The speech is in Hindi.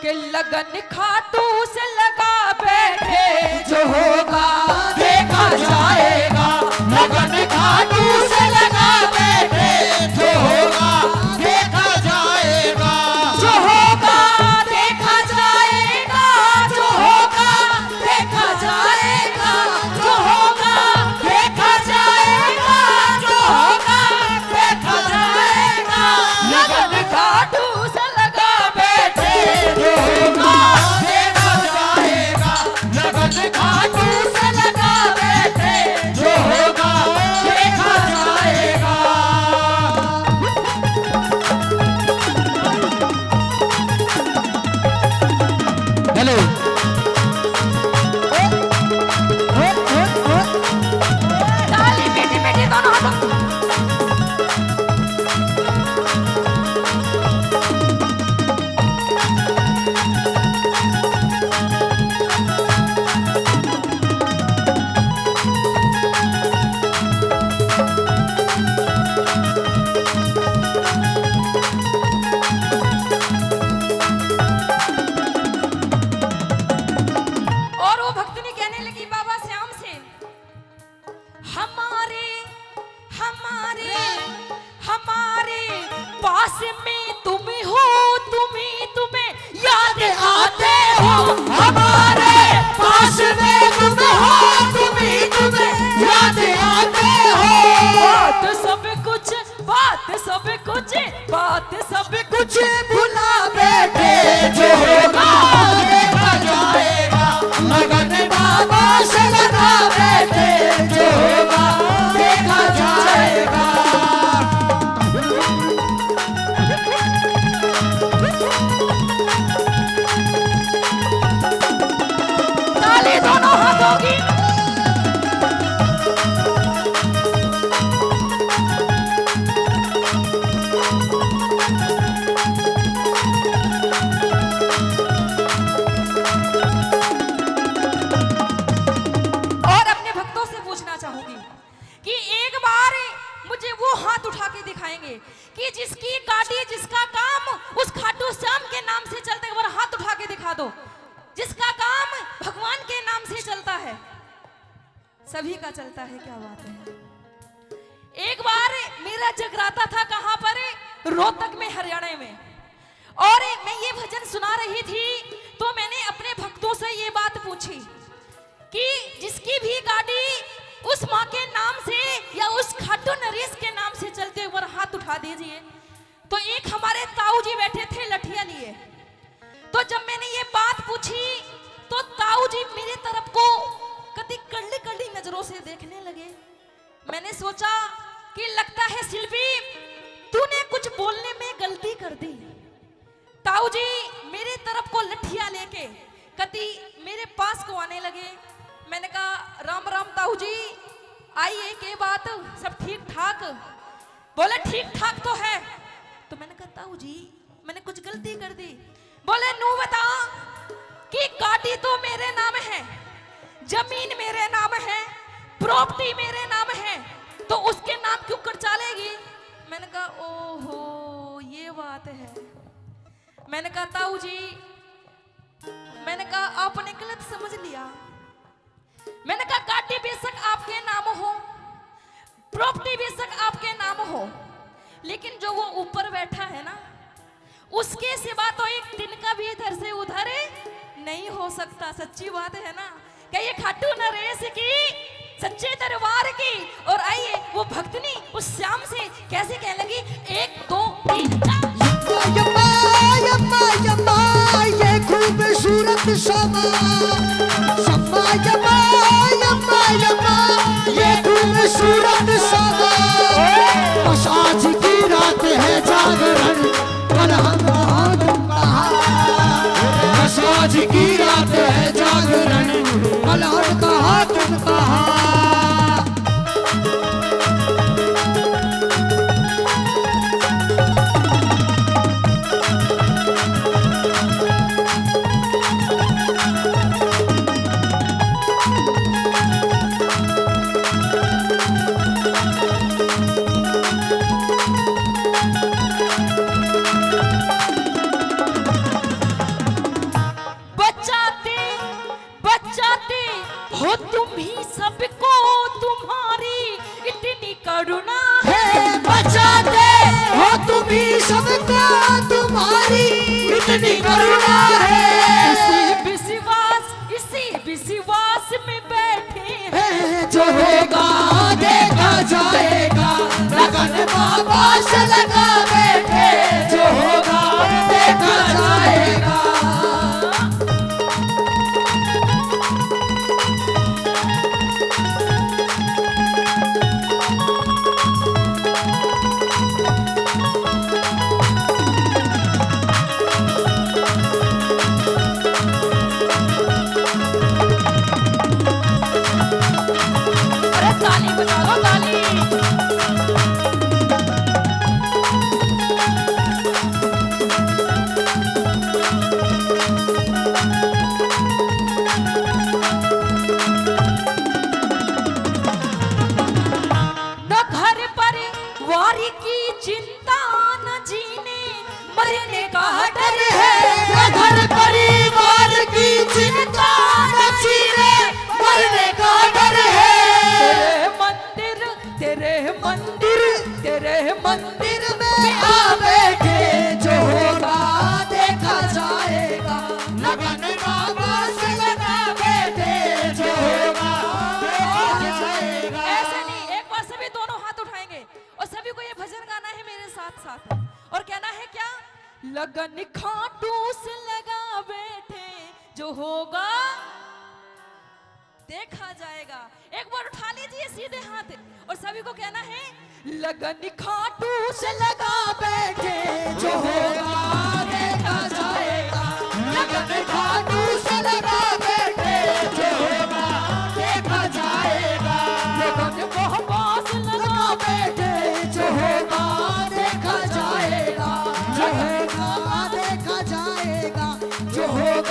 कि लगन खाटू से लगा बैठे जो होगा देखा जाएगा। लगन खाटू से लगा बैठे जो होगा देखा जाएगा। जो होगा देखा जाएगा। जो होगा देखा जाएगा। जो होगा देखा जाएगा। जो होगा देखा जाएगा। लगन खाटू से लगा बैठे जो होगा देखा जाएगा। लगन खाटू से लगा बैठे जो होगा देखा जाएगा। हेलो ताली मीठी मीठी दोनों हाथों। और वो भक्तनी कहने लगी बाबा श्याम से, हमारे हमारे हमारे पास में तुम हो, तुम्हें याद आते हो। हमारे पास में तुम हो, तुम्हें याद आते हो। बात सब कुछ बात सब कुछ भुला बैठे जो होगा देखा जाएगा। लगन बाबा से लगा बैठे जो होगा देखा जाएगा। ताली दोनों हाथों की। और अपने भक्तों से पूछना चाहूंगी कि एक बार मुझे वो हाथ उठा के दिखाएंगे कि जिसकी गाड़ी जिसका काम उस खाटू श्याम के नाम से चलता है। एक बार हाथ उठा के दिखा दो जिसका काम भगवान के नाम से चलता है। सभी का चलता है, क्या बात है। एक बार मेरा जगराता था कहां पर, रोहतक में, हरियाणा में। और मैं ये भजन सुना रही थी तो मैंने अपने भक्तों से ये बात पूछी कि जिसकी भी गाड़ी उस माँ के नाम से या उस खाटू नरेश के नाम से चलते हुए हाथ उठा दीजिए। तो एक हमारे ताऊ जी बैठे थे लठिया लिए। तो जब मैंने ये बात पूछी तो ताऊ जी मेरी तरफ को कभी कड़ली कड़ली नजरों से देखने लगे। मैंने सोचा कि लगता है शिल्पी तूने कुछ बोलने में गलती कर दी। ताऊ जी मेरी तरफ को लठिया लेके कति मेरे पास को आने लगे। मैंने कहा राम राम ताऊ जी, आइए के बात, सब ठीक ठाक? बोले ठीक ठाक तो है। तो मैंने कहा ताऊ जी मैंने कुछ गलती कर दी। बोले नू बता कि गाड़ी तो मेरे नाम है, जमीन मेरे नाम है, प्रॉपर्टी मेरे नाम है, तो उसके नाम क्यों कर चलेगी? मैंने कहा ओहो ये बात है। मैंने कहा ताऊ जी, मैंने कहा आपने गलत समझ लिया। मैंने कहा गाड़ी बेशक आपके नाम हो, प्रॉपर्टी बेशक आपके नाम हो, लेकिन जो वो ऊपर बैठा है ना उसके सिवा तो एक दिन का भी इधर से उधर नहीं हो सकता। सच्ची बात है ना। क्या ये खाटू नरेश की सच्चे दरबार की। और आइए वो भक्तनी उस श्याम से कैसे कहने लगी, 1 2 3 यम्मा यम्मा यम्मा ये खूबसूरत शमा, शमा यम्मा यम्मा यम्मा ये खूबसूरत शमा। बस आज की रात है जागरण, कल हम आदम कहा। बस आज की रात है जागरण, कल हम कहा तुम कहा। करुणा है। इसी विश्वास में बैठे हैं। जो होगा देखा जाएगा, लगन बाबा से लगा बैठे। जो होगा देखा जाएगा। अरे ताली बजा दो, ताली। न घर परिवार की चिंता, न जीने मरने का डर है। न घर परिवार की चिंता, न जीने मरने का डर है। तेरे मंदिर में आ बैठे। जो होगा देखा जाएगा, लगन बाबा से लगा बैठे। जो होगा देखा जाएगा। ऐसे नहीं, एक बार सभी दोनों हाथ उठाएंगे और सभी को ये भजन गाना है मेरे साथ साथ। और कहना है क्या? लगन खाटू से लगा बैठे, जो होगा देखा जाएगा। एक बार उठा लीजिए सीधे हाथ और सभी को कहना है लगन खाटू से लगा बैठे। जो होगा देखा जाएगा, लगन खाटू से लगा बैठे। जो होगा देखा जाएगा, लगन बाबा से लगा बैठे। जो होगा देखा जाएगा, जो होगा देखा जाएगा। जो होगा